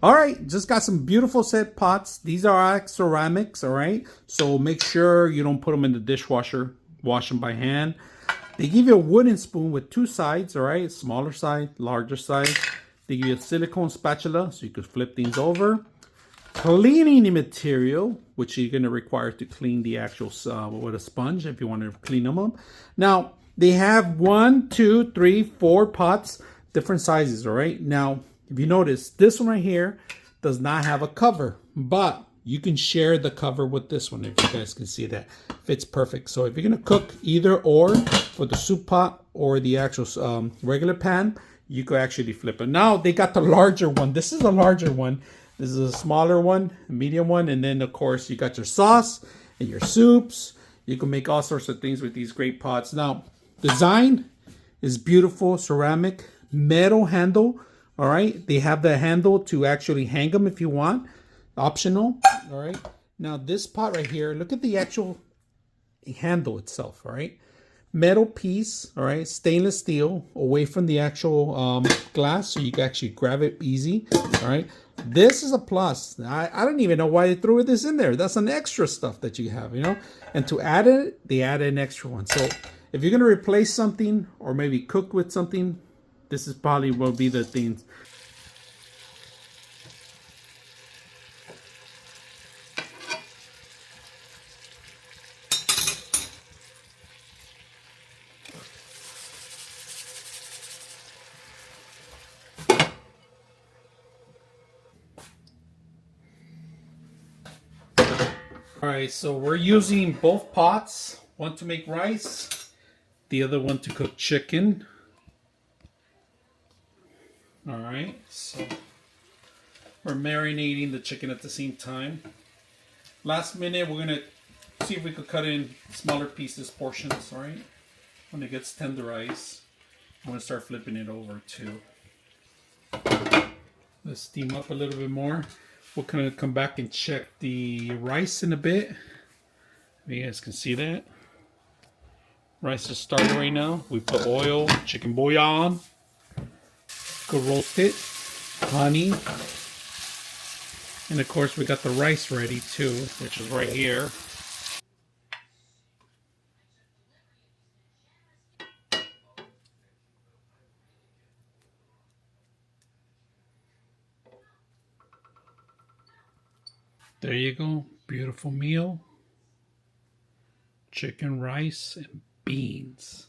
All right, just got some beautiful set pots. These are ceramics, all right? So make sure you don't put them in the dishwasher. Wash them by hand. They give you a wooden spoon with two sides, all right? Smaller side, larger side. They give you a silicone spatula so you could flip things over. Cleaning material, which you're going to require to clean the actual with a sponge if you want to clean them up. Now, they have 1, 2, 3, 4 pots, different sizes, all right? Now, if you notice, this one right here does not have a cover, but you can share the cover with this one if you guys can see that. Fits perfect. So if you're going to cook either or for the soup pot or the actual regular pan, you could actually flip it. Now, they got the larger one. This is a larger one. This is a smaller one, a medium one, and then of course you got your sauce and your soups. You can make all sorts of things with these great pots. Now, design is beautiful, ceramic, metal handle. All right, they have the handle to actually hang them if you want, optional. All right, now this pot right here, look at the actual handle itself. All right, metal piece. All right, stainless steel, away from the actual glass, so you can actually grab it easy. All right. This is a plus. I don't even know why they threw this in there. That's an extra stuff that you have, you know. And to add it, they add an extra one. So if you're going to replace something or maybe cook with something, this is probably will be the thing. All right, so we're using both pots, one to make rice, the other one to cook chicken. All right, so we're marinating the chicken at the same time. Last minute, we're gonna see if we could cut in smaller pieces, portions, all right? When it gets tenderized, I'm gonna start flipping it over too. Let's steam up a little bit more. We're gonna come back and check the rice in a bit. You guys can see that. Rice is started right now. We put oil, chicken bouillon. Go roast it. Honey. And of course we got the rice ready too, which is right here. There you go. Beautiful meal. Chicken, rice, and beans.